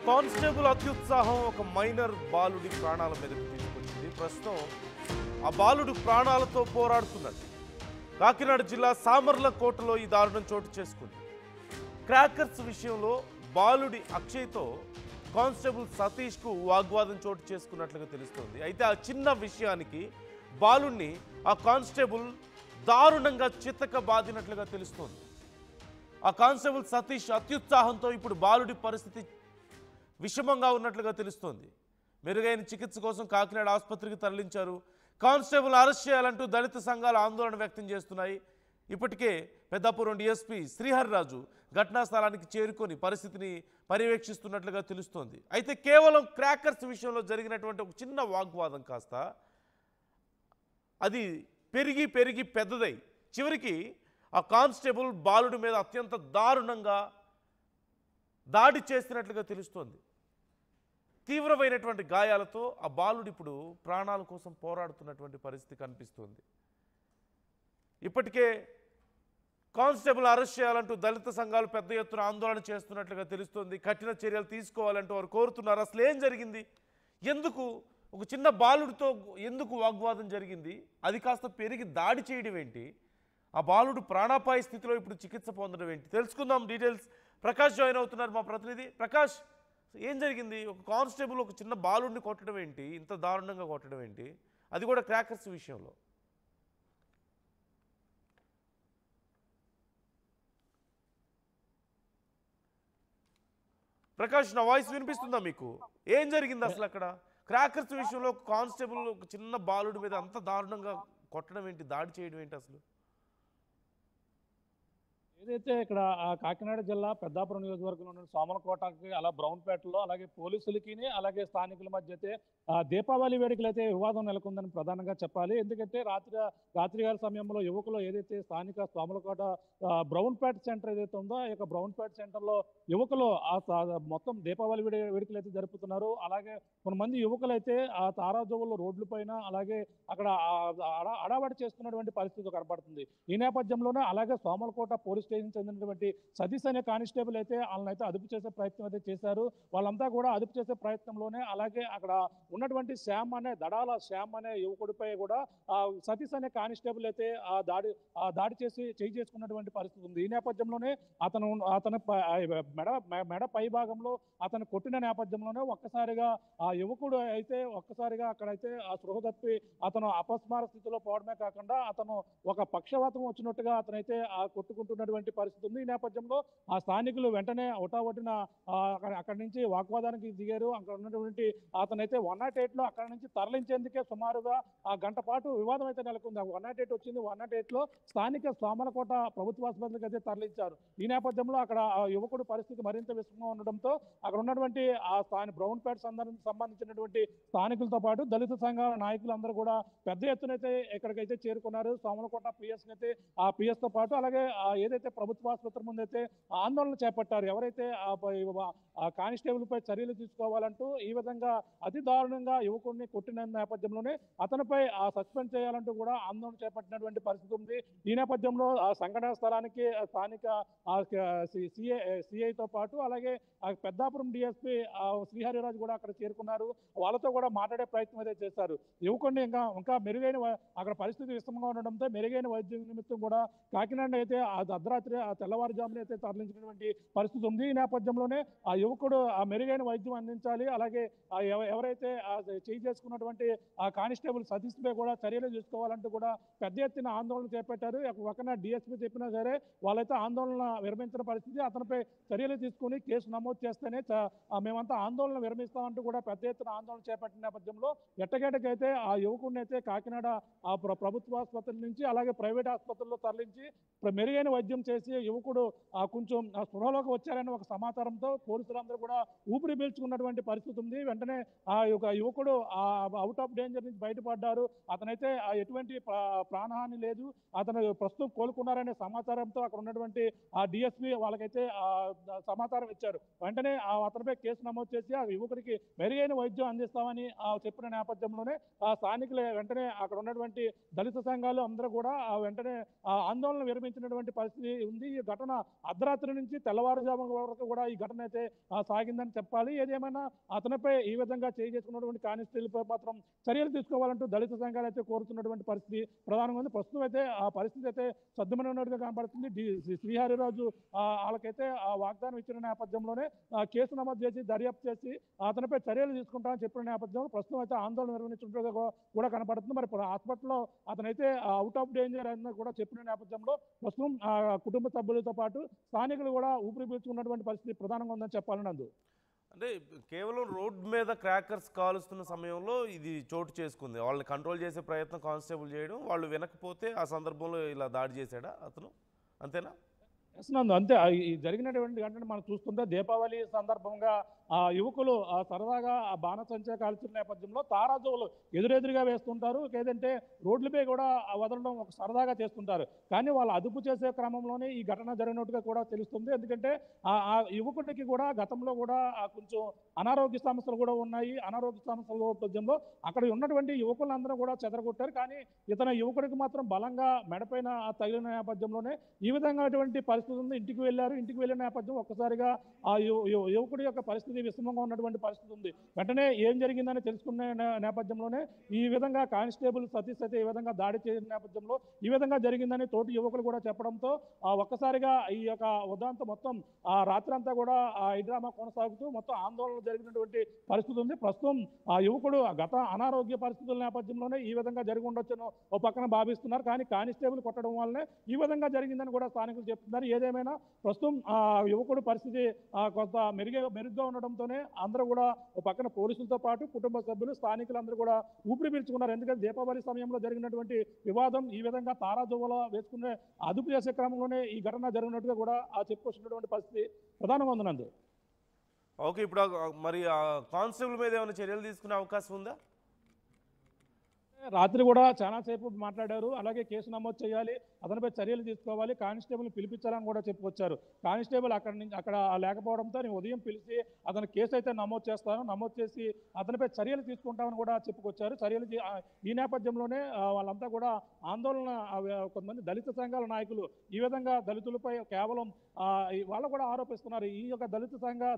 Constable అత్యుత్సాహం ఒక minor బాలుడి ప్రాణాల మీదకు తీసుకొచ్చింది. ప్రస్తుతం ఆ బాలుడు ప్రాణాలతో పోరాడుతున్నాడు. కాకినాడ జిల్లా సామర్లకోటలో ఈ దారుణం చోటు చేసుకుంది. క్రాకర్స్ విషయంలో బాలుడి అక్షయ్తో కానిస్టేబుల్ సతీష్కు వాగ్వాదం చోటు చేసుకున్నట్లుగా తెలుస్తోంది. అయితే ఆ చిన్న విషయానికి బాలుడిని ఆ కానిస్టేబుల్ దారుణంగా చిత్తక బాదినట్లుగా తెలుస్తోంది. ఆ కానిస్టేబుల్ సతీష్ అత్యుత్సాహంతో ఇప్పుడు బాలుడి పరిస్థితి విషమంగా ఉన్నట్లుగా తెలుస్తోంది. మెరుగైన చికిత్స కోసం కాకినాడ ఆసుపత్రికి తరలించారు. కానిస్టేబుల్ అరెస్ట్ చేయాలంటూ దళిత సంఘాలు ఆందోళన వ్యక్తం చేస్తున్నాయి. ఇప్పటికే పెద్దాపురం డీఎస్పీ శ్రీహరిరాజు ఘటనా స్థలానికి చేరుకొని పరిస్థితిని పర్యవేక్షిస్తున్నట్లుగా తెలుస్తోంది. అయితే కేవలం క్రాకర్స్ విషయంలో జరిగినటువంటి ఒక చిన్న వాగ్వాదం కాస్త అది పెరిగి పెరిగి పెద్దదై చివరికి ఆ కానిస్టేబుల్ బాలుడి మీద అత్యంత దారుణంగా దాడి చేసినట్లుగా తెలుస్తోంది. తీవ్రమైనటువంటి గాయాలతో ఆ బాలుడు ఇప్పుడు ప్రాణాల కోసం పోరాడుతున్నటువంటి పరిస్థితి కనిపిస్తుంది. ఇప్పటికే కానిస్టేబుల్ అరెస్ట్ చేయాలంటూ దళిత సంఘాలు పెద్ద ఎత్తున ఆందోళన చేస్తున్నట్లుగా తెలుస్తోంది. కఠిన చర్యలు తీసుకోవాలంటూ వారు కోరుతున్నారు. అసలు ఏం జరిగింది? ఎందుకు ఒక చిన్న బాలుడితో ఎందుకు వాగ్వాదం జరిగింది? అది కాస్త పెరిగి దాడి చేయడం ఏంటి? ఆ బాలుడు ప్రాణాపాయ స్థితిలో ఇప్పుడు చికిత్స పొందడం ఏంటి? తెలుసుకుందాం డీటెయిల్స్. ప్రకాష్ జాయిన్ అవుతున్నారు, మా ప్రతినిధి. ప్రకాష్, ఏం జరిగింది? ఒక కానిస్టేబుల్ ఒక చిన్న బాలుడిని కొట్టడం ఏంటి? ఇంత దారుణంగా కొట్టడం ఏంటి? అది కూడా క్రాకర్స్ విషయంలో. ప్రకాష్, నా వాయిస్ వినిపిస్తుందా మీకు? ఏం జరిగింది అసలు అక్కడ? క్రాకర్స్ విషయంలో ఒక కానిస్టేబుల్ ఒక చిన్న బాలుడి మీద అంత దారుణంగా కొట్టడం ఏంటి, దాడి చేయడం ఏంటి అసలు? ఏదైతే ఇక్కడ కాకినాడ జిల్లా పెద్దాపురం నియోజకవర్గంలో ఉన్న సోమలకోటకి అలా బ్రౌన్పేటలో అలాగే పోలీసులకి అలాగే స్థానికుల మధ్య అయితే దీపావళి వేడుకలు అయితే వివాదం నెలకొందని ప్రధానంగా చెప్పాలి. ఎందుకంటే రాత్రిగాల సమయంలో యువకులు ఏదైతే స్థానిక సోమలకోట బ్రౌన్పేట సెంటర్ ఏదైతే ఉందో ఆ యొక్క బ్రౌన్పేట సెంటర్లో యువకులు మొత్తం దీపావళి వేడుకలు అయితే జరుపుతున్నారు. అలాగే కొంతమంది యువకులు అయితే ఆ తారాజువుల్లో రోడ్ల పైన అలాగే అక్కడ అడావడి చేస్తున్నటువంటి పరిస్థితి కనపడుతుంది. ఈ నేపథ్యంలోనే అలాగే సోమలకోట పోలీస్ స్టేషన్ చెందినటువంటి సతీష్ అనే కానిస్టేబుల్ అయితే వాళ్ళనైతే అదుపు చేసే ప్రయత్నం అయితే చేశారు. వాళ్ళంతా కూడా అదుపు చేసే ప్రయత్నంలోనే అలాగే అక్కడ ఉన్నటువంటి దడాల శ్యామ్ అనే యువకుడిపై కూడా సతీష్ అనే కానిస్టేబుల్ అయితే దాడి చేసి చేయి చేసుకున్నటువంటి పరిస్థితి ఉంది. ఈ నేపథ్యంలోనే అతను మెడ పై భాగంలో అతను కొట్టిన నేపథ్యంలోనే ఒక్కసారిగా ఆ యువకుడు అయితే ఒక్కసారిగా అక్కడైతే ఆ స్పృహ తప్పి అతను అపస్మార స్థితిలో పోవడమే కాకుండా అతను ఒక పక్షవాతం వచ్చినట్టుగా అతనైతే కొట్టుకుంటున్నటువంటి పరిస్థితి ఉంది. ఈ నేపథ్యంలో ఆ స్థానికులు వెంటనే ఒటావటిన అక్కడి నుంచి వాగ్వాదానికి దిగారు. అక్కడ ఉన్నటువంటి అతనైతే 108 లో అక్కడ నుంచి తరలించేందుకే సుమారుగా ఆ గంట పాటు వివాదం అయితే నెలకొంది. 108 వచ్చింది. 108 లో స్థానిక సోమలకోట ప్రభుత్వ ఆసుపత్రికి అయితే తరలించారు. ఈ నేపథ్యంలో అక్కడ ఆ యువకుడు పరిస్థితి మరింత విషమంగా ఉండడంతో అక్కడ ఉన్నటువంటి ఆ బ్రౌన్పేట సంబంధించినటువంటి స్థానికులతో పాటు దళిత సంఘాల నాయకులందరూ కూడా పెద్ద ఎత్తునైతే ఇక్కడికైతే చేరుకున్నారు. సోమలకోట పిఎస్ అయితే ఆ పిఎస్ తో పాటు అలాగే ఏదైతే ప్రభుత్వ ఆసుపత్రి ముందైతే ఆందోళన చేపట్టారు. ఎవరైతే ఆ కానిస్టేబుల్ పై చర్యలు తీసుకోవాలంటూ ఈ విధంగా అతి దారుణంగా యువకుడిని కొట్టిన నేపథ్యంలోనే అతనిపై సస్పెండ్ చేయాలంటూ కూడా ఆందోళన చేపట్టినటువంటి పరిస్థితి ఉంది. ఈ నేపథ్యంలో ఆ సంఘటన స్థలానికి స్థానిక సిఐతో పాటు అలాగే పెద్దాపురం డిఎస్పీ శ్రీహరిరాజు కూడా అక్కడ చేరుకున్నారు. వాళ్ళతో కూడా మాట్లాడే ప్రయత్నం అయితే చేశారు. యువకుడిని ఇంకా మెరుగైన అక్కడ పరిస్థితి విషమంగా ఉండడంతో మెరుగైన వైద్య నిమిత్తం కూడా కాకినాడ అయితే అర్ధరాత్రి తెల్లవారుజామున అయితే తరలించినటువంటి పరిస్థితి ఉంది. ఈ నేపథ్యంలోనే ఆ యువకుడు ఆ మెరుగైన వైద్యం అందించాలి. అలాగే ఎవరైతే చేయి చేసుకున్నటువంటి ఆ కానిస్టేబుల్ సతీష్ పై కూడా చర్యలు తీసుకోవాలంటూ కూడా పెద్ద ఎత్తున ఆందోళన చేపట్టారు. ఒకన డిఎస్పీ చెప్పినా సరే వాళ్ళైతే ఆందోళన విరమించిన పరిస్థితి. అతనిపై చర్యలు తీసుకుని కేసు నమోదు చేస్తేనే మేమంతా ఆందోళన విరమిస్తామంటూ కూడా పెద్ద ఎత్తున ఆందోళన చేపట్టిన నేపథ్యంలో ఎట్టకేటకైతే ఆ యువకుడిని అయితే కాకినాడ ప్రభుత్వ ఆసుపత్రి నుంచి అలాగే ప్రైవేట్ ఆసుపత్రుల్లో తరలించి మెరుగైన వైద్యం చేసి యువకుడు కొంచెం స్పృహలోకి వచ్చారని ఒక సమాచారంతో పోలీసులందరూ కూడా ఊపిరి పీల్చుకున్నటువంటి పరిస్థితి ఉంది. వెంటనే ఆ యువకుడు అవుట్ ఆఫ్ డేంజర్ నుంచి బయటపడ్డారు. అతనైతే ఎటువంటి ప్రాణహాని లేదు, అతను ప్రస్తుతం కోలుకున్నారనే సమాచారంతో అక్కడ ఉన్నటువంటి ఆ డిఎస్పీ వాళ్ళకైతే సమాచారం ఇచ్చారు. వెంటనే అతనిపై కేసు నమోదు చేసి ఆ యువకుడికి మెరుగైన వైద్యం అందిస్తామని చెప్పిన నేపథ్యంలోనే స్థానికులు వెంటనే అక్కడ ఉన్నటువంటి దళిత సంఘాలు అందరూ కూడా వెంటనే ఆందోళన విరమించినటువంటి పరిస్థితి ఉంది. ఈ ఘటన అర్ధరాత్రి నుంచి తెల్లవారుజాము వరకు కూడా ఈ ఘటన అయితే సాగిందని చెప్పాలి. ఏదేమైనా అతనిపై ఈ విధంగా చేసుకున్నటువంటి కానిస్టేబుల్పై మాత్రం చర్యలు తీసుకోవాలంటూ దళిత సంఘాలు అయితే కోరుతున్నటువంటి పరిస్థితి ప్రధానంగా ఉంది. ప్రస్తుతం అయితే ఆ పరిస్థితి అయితే సద్దుమని ఉన్నట్టుగా కనబడుతుంది. శ్రీహరిరాజు వాళ్ళకైతే ఆ వాగ్దానం ఇచ్చిన నేపథ్యంలోనే కేసు నమోదు చేసి దర్యాప్తు చేసి అతనిపై చర్యలు తీసుకుంటామని చెప్పిన నేపథ్యంలో ప్రస్తుతం అయితే ఆందోళన నిర్వహించినట్టుగా కూడా కనబడుతుంది. మరి హాస్పిటల్లో అతనైతే అవుట్ ఆఫ్ డేంజర్ అని కూడా చెప్పిన నేపథ్యంలో ప్రస్తుతం కుటుంబ సభ్యులతో పాటు స్థానికులు కూడా ఊపిరి పీల్చుకున్నటువంటి పరిస్థితి ప్రధానంగా ఉందని చెప్పాలని నందు. అంటే కేవలం రోడ్ మీద క్రాకర్స్ కాలుస్తున్న సమయంలో ఇది చోటు చేసుకుంది. వాళ్ళని కంట్రోల్ చేసే ప్రయత్నం కానిస్టేబుల్ చేయడం, వాళ్ళు వినకపోతే ఆ సందర్భంలో ఇలా దాడి చేశాడా అతను, అంతేనా? నందు అంతే. ఈ జరిగినటువంటి ఘటన మనం చూస్తుంటే దీపావళి సందర్భంగా ఆ యువకులు సరదాగా ఆ బాణసంచా కాల్చిన నేపథ్యంలో తారాజువులు ఎదురెదురుగా వేస్తుంటారు. లేదంటే రోడ్లపై కూడా వదలడం ఒక సరదాగా చేస్తుంటారు. కానీ వాళ్ళు అదుపు చేసే క్రమంలోనే ఈ ఘటన జరిగినట్టుగా కూడా తెలుస్తుంది. ఎందుకంటే ఆ యువకుడికి కూడా గతంలో కూడా కొంచెం అనారోగ్య సమస్యలు కూడా ఉన్నాయి. అనారోగ్య సమస్యల నేపథ్యంలో అక్కడ ఉన్నటువంటి యువకులందరూ కూడా చెదరగొట్టారు. కానీ ఇతను యువకుడికి మాత్రం బలంగా మెడపైన తగిలిన నేపథ్యంలోనే ఈ విధంగా పరిస్థితి ఉంది. ఇంటికి వెళ్ళారు. ఇంటికి వెళ్ళిన నేపథ్యం ఒక్కసారిగా ఆ యువకుడి యొక్క పరిస్థితి విషమంగా ఉన్నటువంటి పరిస్థితి ఉంది. వెంటనే ఏం జరిగిందని తెలుసుకునే నేపథ్యంలోనే ఈ విధంగా కానిస్టేబుల్ సతీష్ అయితే ఈ విధంగా దాడి చేసిన నేపథ్యంలో ఈ విధంగా జరిగిందని తోటి యువకులు కూడా చెప్పడంతో ఒక్కసారిగా ఈ యొక్క ఉదాంతం మొత్తం రాత్రి అంతా కూడా ఈ డ్రామా కొనసాగుతూ మొత్తం ఆందోళన జరిగినటువంటి పరిస్థితి ఉంది. ప్రస్తుతం ఆ యువకుడు గత అనారోగ్య పరిస్థితుల నేపథ్యంలోనే ఈ విధంగా జరిగి ఉండొచ్చని ఓ పక్కన భావిస్తున్నారు. కానీ కానిస్టేబుల్ కొట్టడం వల్లనే ఈ విధంగా జరిగిందని కూడా స్థానికులు చెప్తున్నారు. ఏదేమైనా ప్రస్తుతం యువకుడు పరిస్థితి కొంత మెరుగ్గా ఉండడంతోనే అందరూ కూడా పక్కన పోలీసులతో పాటు కుటుంబ సభ్యులు స్థానికులందరూ కూడా ఊపిరి పీల్చుకున్నారు. ఎందుకంటే దీపావళి సమయంలో జరిగినటువంటి వివాదం ఈ విధంగా తారాజువ్వలో వేసుకునే అదుపు చేసే క్రమంలోనే ఈ ఘటన జరిగినట్టుగా కూడా చెప్పుకొచ్చినటువంటి పరిస్థితి ప్రధానంగా ఉంది నందు. ఓకే, ఇప్పుడు మరి కానిస్టేబుల్ మీద ఏమైనా చర్యలు తీసుకునే అవకాశం ఉందా? రాత్రి కూడా చాలాసేపు మాట్లాడారు. అలాగే కేసు నమోదు చేయాలి, అతనిపై చర్యలు తీసుకోవాలి, కానిస్టేబుల్ పిలిపించాలని కూడా చెప్పుకొచ్చారు. కానిస్టేబుల్ అక్కడ లేకపోవడంతో నేను ఉదయం పిలిచి అతని కేసు అయితే నమోదు చేస్తాను, నమోదు చేసి అతనిపై చర్యలు తీసుకుంటామని కూడా చెప్పుకొచ్చారు. చర్యలు ఈ నేపథ్యంలోనే వాళ్ళంతా కూడా ఆందోళన, కొంతమంది దళిత సంఘాల నాయకులు ఈ విధంగా దళితులపై కేవలం వాళ్ళు కూడా ఆరోపిస్తున్నారు. ఈ యొక్క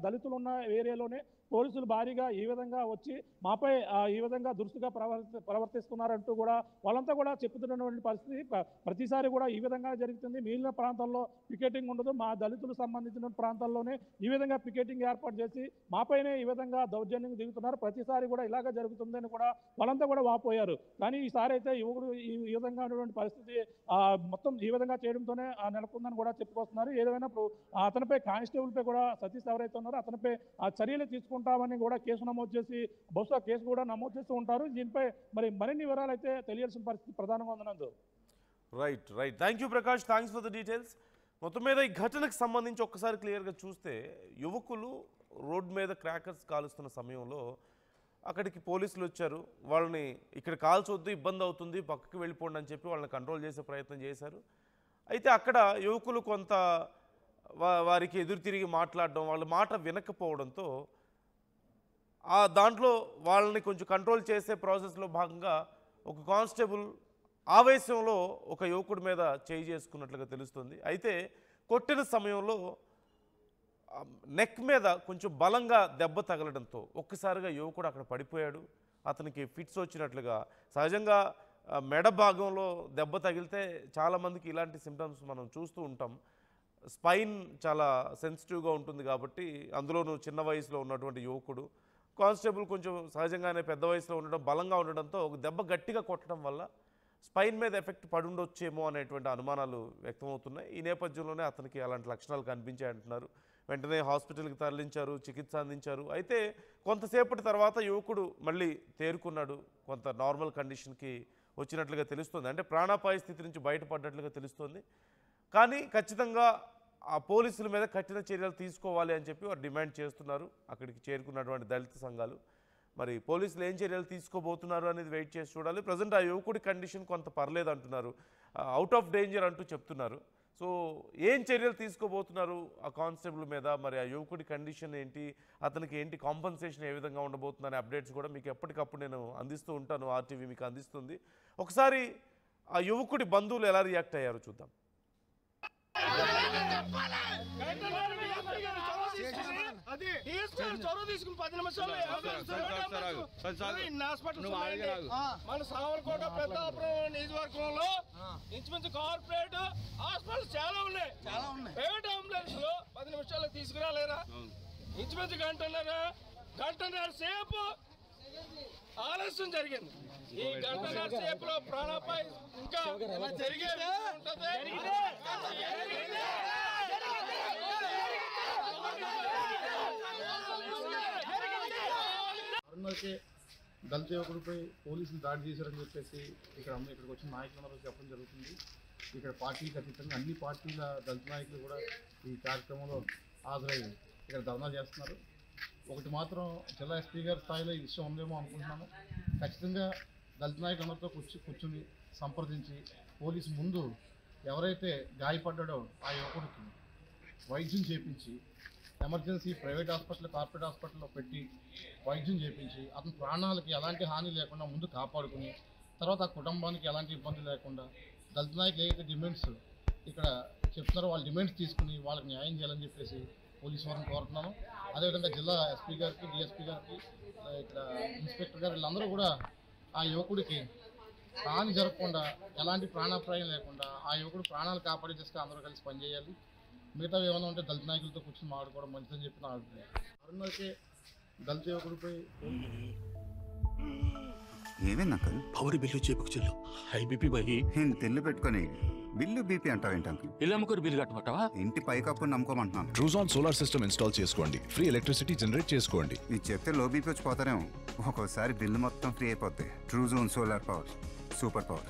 దళితులు ఉన్న ఏరియాలోనే పోలీసులు భారీగా ఈ విధంగా వచ్చి మాపై ఈ విధంగా దురుసుగా ప్రవర్తిస్తున్నారంటూ కూడా వాళ్ళంతా కూడా చెప్తున్నటువంటి పరిస్థితి. ప్రతిసారి కూడా ఈ విధంగా జరుగుతుంది. మిగిలిన ప్రాంతాల్లో పికెటింగ్ ఉండదు, మా దళితులకు సంబంధించిన ప్రాంతాల్లోనే ఈ విధంగా పికెటింగ్ ఏర్పాటు చేసి మాపైనే ఈ విధంగా దౌర్జన్యం దిగుతున్నారు. ప్రతిసారి కూడా ఇలాగ జరుగుతుందని కూడా వాళ్ళంతా కూడా వాపోయారు. కానీ ఈసారి అయితే యువకుడు ఈ విధంగా ఉన్నటువంటి పరిస్థితి మొత్తం ఈ విధంగా చేయడంతోనే నెలకొందని కూడా చెప్పుకొస్తున్నారు. ఏదైనా అతనిపై కానిస్టేబుల్పై కూడా సతీష్ ఎవరైతే ఉన్నారో అతనిపై చర్యలు తీసుకుంటామని కూడా కేసు నమోదు చేసి బహుశా కేసు కూడా నమోదు చేస్తూ ఉంటారు. దీనిపై మరిన్ని వివరాలు అయితే తెలియాల్సిన పరిస్థితి ప్రధానంగా ఉందనందు. Right. Thank you Prakash, thanks for the details. మొత్తం మీద ఈ ఘటనకు సంబంధించి ఒక్కసారి క్లియర్గా చూస్తే, యువకులు రోడ్ మీద క్రాకర్స్ కాలుస్తున్న సమయంలో అక్కడికి పోలీసులు వచ్చారు. వాళ్ళని ఇక్కడ కాల్చొద్దు, ఇబ్బంది అవుతుంది, పక్కకి వెళ్ళిపోండి అని చెప్పి వాళ్ళని కంట్రోల్ చేసే ప్రయత్నం చేశారు. అయితే అక్కడ యువకులు కొంత వారికి ఎదురు తిరిగి మాట్లాడడం, వాళ్ళ మాట వినకపోవడంతో దాంట్లో వాళ్ళని కొంచెం కంట్రోల్ చేసే ప్రాసెస్లో భాగంగా ఒక కానిస్టేబుల్ ఆవేశంలో ఒక యువకుడి మీద చేయి చేసుకున్నట్లుగా తెలుస్తుంది. అయితే కొట్టిన సమయంలో నెక్ మీద కొంచెం బలంగా దెబ్బ తగలడంతో ఒక్కసారిగా యువకుడు అక్కడ పడిపోయాడు. అతనికి ఫిట్స్ వచ్చినట్లుగా, సహజంగా మెడ భాగంలో దెబ్బ తగిలితే చాలామందికి ఇలాంటి సిమ్టమ్స్ మనం చూస్తూ ఉంటాం. స్పైన్ చాలా సెన్సిటివ్గా ఉంటుంది కాబట్టి, అందులోనూ చిన్న వయసులో ఉన్నటువంటి యువకుడు, కానిస్టేబుల్ కొంచెం సహజంగానే పెద్ద వయసులో ఉండడం, బలంగా ఉండడంతో ఒక దెబ్బ గట్టిగా కొట్టడం వల్ల స్పైన్ మీద ఎఫెక్ట్ పడుండొచ్చేమో అనేటువంటి అనుమానాలు వ్యక్తమవుతున్నాయి. ఈ నేపథ్యంలోనే అతనికి అలాంటి లక్షణాలు కనిపించాయంటున్నారు. వెంటనే హాస్పిటల్కి తరలించారు, చికిత్స అందించారు. అయితే కొంతసేపటి తర్వాత యువకుడు మళ్ళీ తేరుకున్నాడు, కొంత నార్మల్ కండిషన్కి వచ్చినట్లుగా తెలుస్తుంది. అంటే ప్రాణాపాయ స్థితి నుంచి బయటపడ్డట్లుగా తెలుస్తుంది. కానీ ఖచ్చితంగా ఆ పోలీసుల మీద కఠిన చర్యలు తీసుకోవాలి అని చెప్పి వారు డిమాండ్ చేస్తున్నారు అక్కడికి చేరుకున్నటువంటి దళిత సంఘాలు. మరి పోలీసులు ఏం చర్యలు తీసుకోబోతున్నారు అనేది వెయిట్ చేసి చూడాలి. ప్రజెంట్ ఆ యువకుడి కండిషన్ కొంత పర్లేదు అంటున్నారు, అవుట్ ఆఫ్ డేంజర్ అంటూ చెప్తున్నారు. సో ఏం చర్యలు తీసుకోబోతున్నారు ఆ కానిస్టేబుల్ మీద, మరి ఆ యువకుడి కండిషన్ ఏంటి, అతనికి ఏంటి కాంపన్సేషన్ ఏ విధంగా ఉండబోతుందనే అప్డేట్స్ కూడా మీకు ఎప్పటికప్పుడు నేను అందిస్తూ ఉంటాను, ఆర్టీవీ మీకు అందిస్తుంది. ఒకసారి ఆ యువకుడి బంధువులు ఎలా రియాక్ట్ అయ్యారో చూద్దాం. చొరవ తీసుకుని 10 నిమిషాలు మన సామర్లకోట పెద్దాపురం నియోజకవర్గంలో ఇంచుమించు కార్పొరేట్ హాస్పిటల్ చాలా ఉన్నాయి. ప్రైవేట్ అంబులెన్స్ 10 నిమిషాల్లో తీసుకురాలేరా? ఇంచుమించు గంటన్నర సేపు ఆలస్యం జరిగింది. ఈ గంటన్నర సేపులో ప్రాణాపాయం ఇంకా జరిగేది ఉంటుంది. దళిత యువకుడిపై పోలీసులు దాడి చేశారని చెప్పేసి ఇక్కడికి వచ్చిన నాయకులందరూ చెప్పడం జరుగుతుంది. ఇక్కడ పార్టీలకు అతీతంగా అన్ని పార్టీల దళిత నాయకులు కూడా ఈ కార్యక్రమంలో హాజరై ఇక్కడ ధర్నా చేస్తున్నారు. ఒకటి మాత్రం జిల్లా ఎస్పీ గారి స్థాయిలో ఈ విషయం ఉందేమో అనుకుంటున్నాను. ఖచ్చితంగా దళిత నాయకులందరితో కూర్చుని సంప్రదించి పోలీసు ముందు ఎవరైతే గాయపడ్డాడో ఆ యువకుడికి వైద్యం చేయించి ఎమర్జెన్సీ ప్రైవేట్ హాస్పిటల్ కార్పొరేట్ హాస్పిటల్లో పెట్టి వైద్యం చేయించి అతని ప్రాణాలకి ఎలాంటి హాని లేకుండా ముందు కాపాడుకుని తర్వాత ఆ కుటుంబానికి ఎలాంటి ఇబ్బంది లేకుండా దళిత నాయకులు ఏదైతే డిమాండ్స్ ఇక్కడ చెప్తున్నారో వాళ్ళ డిమాండ్స్ తీసుకుని వాళ్ళకి న్యాయం చేయాలని చెప్పేసి పోలీసు వారిని కోరుతున్నాను. అదేవిధంగా జిల్లా ఎస్పీ గారికి డిఎస్పీ గారికి ఇక్కడ ఇన్స్పెక్టర్ గారు వీళ్ళందరూ కూడా ఆ యువకుడికి హాని జరగకుండా ఎలాంటి ప్రాణాపాయం లేకుండా ఆ యువకుడు ప్రాణాలు కాపాడే దిశగా అందరూ కలిసి పనిచేయాలి. మిగతా ఏమైనా ఉంటే దళిత నాయకులతో కూర్చొని మాట్లాడుకోవడం మంచిదని చెప్పి నా అభిప్రాయం. అరుణ్కి దళిత యువకుడిపై ఏమేనా అంకల్? పవర్ బిల్లు చేపకు చెల్లు హై బీపీ బహి తెల్లు పెట్టుకొని బిల్లు బీపీ అంటావేంటి అంకుల్? ఇల్లు అమ్ముకొని బిల్లు కట్టమంటావా? ఇంటి పైకప్పు నమ్ముకోమంటున్నాను. ట్రూజాన్ సోలార్ సిస్టమ్ ఇన్స్టాల్ చేసుకోండి, ఫ్రీ ఎలక్ట్రిసిటీ జనరేట్ చేసుకోండి. ఇది చెప్తే లో బీపీ వచ్చి పోతారేమో. ఒక్కోసారి బిల్లు మొత్తం ఫ్రీ అయిపోద్ది. Truzon solar power, super power.